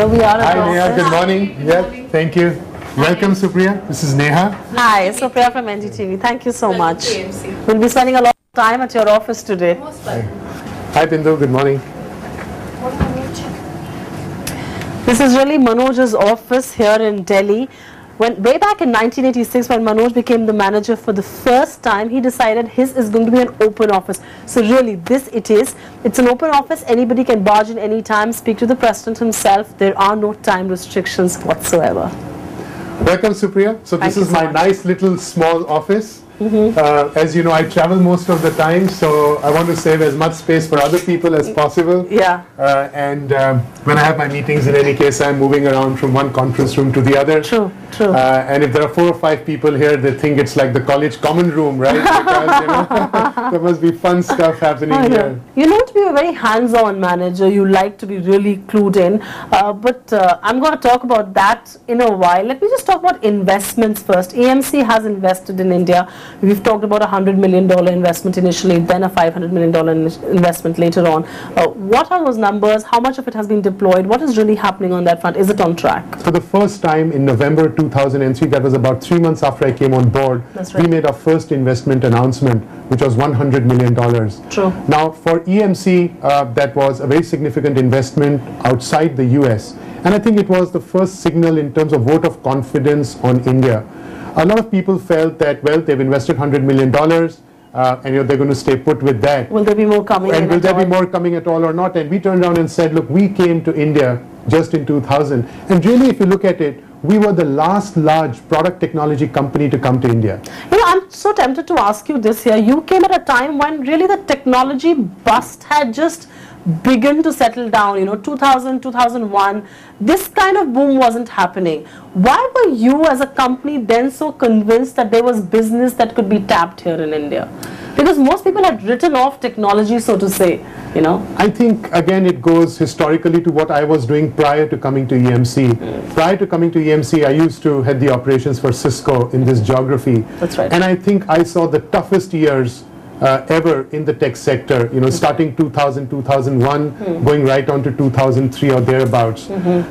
here we are. Hi Neha, good morning. Yeah, thank you. Welcome Supriya. This is Neha. Hi, Supriya from NDTV. Thank you so much. EMC. We'll be spending a lot of time at your office today. Most welcome. Hi Bindu, good morning. This is really Manoj's office here in Delhi. Way back in 1986, when Manoj became the manager for the first time, he decided his is going to be an open office. So really, this it is. It's an open office. Anybody can barge in any time, speak to the president himself. There are no time restrictions whatsoever. Welcome Supriya. So this is my nice little small office. As you know, I travel most of the time, so I want to save as much space for other people as possible. Yeah. And when I have my meetings, in any case, I'm moving around from one conference room to the other. True, true. And if there are 4 or 5 people here, they think it's like the college common room, right? Because, you know, there must be fun stuff happening here. You know, to be a very hands-on manager, you like to be really clued in. But I'm going to talk about that in a while. Let me just talk about investments first. EMC has invested in India. We've talked about a $100 million investment initially, then a $500 million investment later on. What are those numbers? How much of it has been deployed? What is really happening on that front? Is it on track? For the first time in November 2003, that was about 3 months after I came on board, we made our first investment announcement, which was $100 million. True. Now, for EMC, that was a very significant investment outside the US. And I think it was the first signal in terms of vote of confidence on India. A lot of people felt that, well, they've invested $100 million and you know, they're going to stay put with that. Will there be more coming in? And will there be more coming at all or not? And we turned around and said, look, we came to India just in 2000. And really, if you look at it, we were the last large product technology company to come to India. You know, I'm so tempted to ask you this here. You came at a time when really the technology bust had just begun to settle down, you know, 2000, 2001, this kind of boom wasn't happening. Why were you as a company then so convinced that there was business that could be tapped here in India? Because most people had written off technology, so to say, you know. I think, again, it goes historically to what I was doing prior to coming to EMC. Prior to coming to EMC, I used to head the operations for Cisco in this geography. That's right. And I think I saw the toughest years ever in the tech sector, you know, starting 2000, 2001, going right on to 2003 or thereabouts.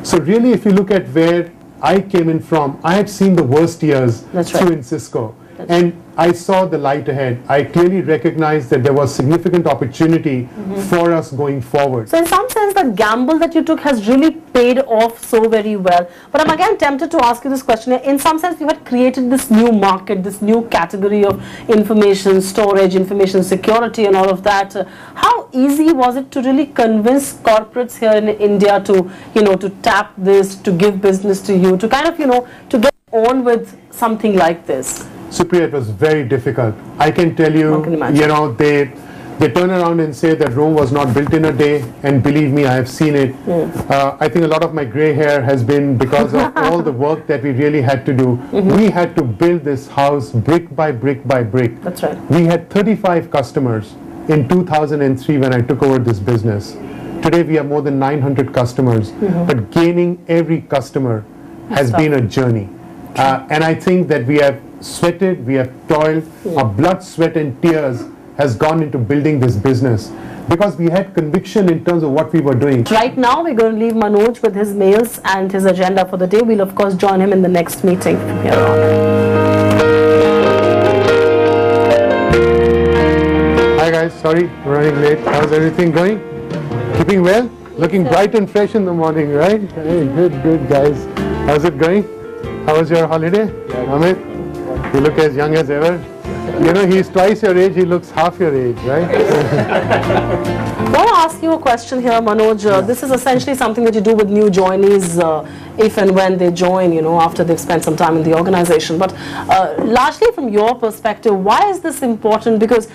So really, if you look at where I came in from, I had seen the worst years through in Cisco. And I saw the light ahead. I clearly recognized that there was significant opportunity for us going forward. So in some sense, the gamble that you took has really paid off so very well. But I'm again tempted to ask you this question. In some sense, you had created this new market, this new category of information storage, information security and all of that. How easy was it to really convince corporates here in India to, you know, to tap this, to give business to you, to kind of, you know, to get on with something like this? Supriya, it was very difficult. I can tell you, you know, they turn around and say that Rome was not built in a day, and believe me, I have seen it. I think a lot of my gray hair has been because of all the work that we really had to do. We had to build this house brick by brick by brick. That's right. We had 35 customers in 2003 when I took over this business. Today we have more than 900 customers, but gaining every customer has been a journey. And I think that we have sweated, we have toiled, our blood, sweat and tears has gone into building this business because we had conviction in terms of what we were doing. Right now we're going to leave Manoj with his mails and his agenda for the day. We'll of course join him in the next meeting from here on. Hi guys, sorry we're running late. How's everything going? Keeping well? Looking bright and fresh in the morning, right? Hey, good guys. How's it going? How was your holiday? Amit? You look as young as ever. You know, he's twice your age, he looks half your age, right? I want to ask you a question here, Manoj. This is essentially something that you do with new joinees if and when they join, you know, after they've spent some time in the organization. But largely from your perspective, why is this important? Because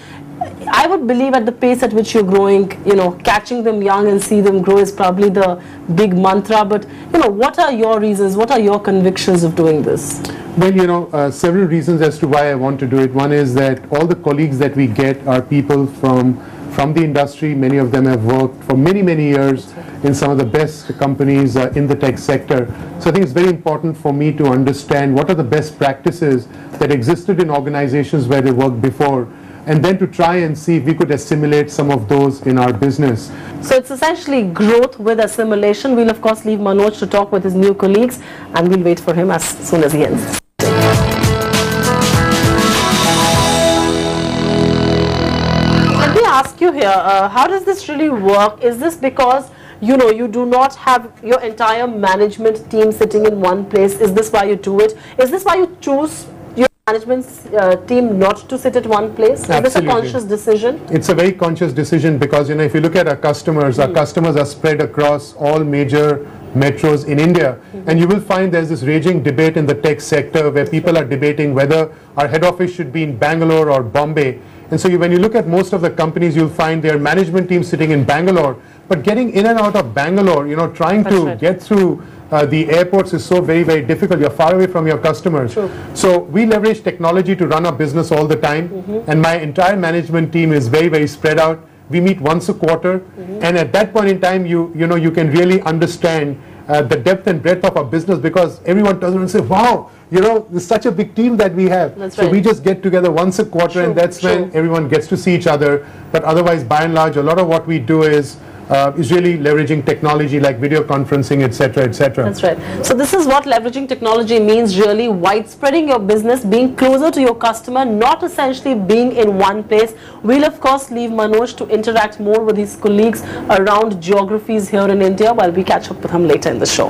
I would believe at the pace at which you're growing, you know, catching them young and see them grow is probably the big mantra. But, you know, what are your reasons? What are your convictions of doing this? Well, you know, several reasons as to why I want to do it. One is that all the colleagues that we get are people from the industry. Many of them have worked for many years in some of the best companies in the tech sector. So I think it's very important for me to understand what are the best practices that existed in organizations where they worked before, and then to try and see if we could assimilate some of those in our business. So it's essentially growth with assimilation. We'll of course leave Manoj to talk with his new colleagues, and we'll wait for him as soon as he ends. Let me ask you here, how does this really work? Is this because you do not have your entire management team sitting in one place? Is this why you do it? Is this why you choose your management team not to sit at one place? Is this a conscious decision? It's a very conscious decision because, if you look at our customers are spread across all major metros in India, and you will find there's this raging debate in the tech sector where people are debating whether our head office should be in Bangalore or Bombay. And so when you look at most of the companies, you'll find their management team sitting in Bangalore, but getting in and out of Bangalore, trying to get through the airports is so very, very difficult. You're far away from your customers. True. So we leverage technology to run our business all the time, and my entire management team is very, very spread out. We meet once a quarter, and at that point in time, you can really understand the depth and breadth of our business, because everyone turns around and says, wow, there's such a big team that we have. That's so right. we just get together once a quarter, and that's when everyone gets to see each other. But otherwise, by and large, a lot of what we do is really leveraging technology like video conferencing, etc., etc. That's right. So this is what leveraging technology means, really widespreading your business, being closer to your customer, not essentially being in one place. We'll of course leave Manoj to interact more with his colleagues around geographies here in India while we catch up with him later in the show.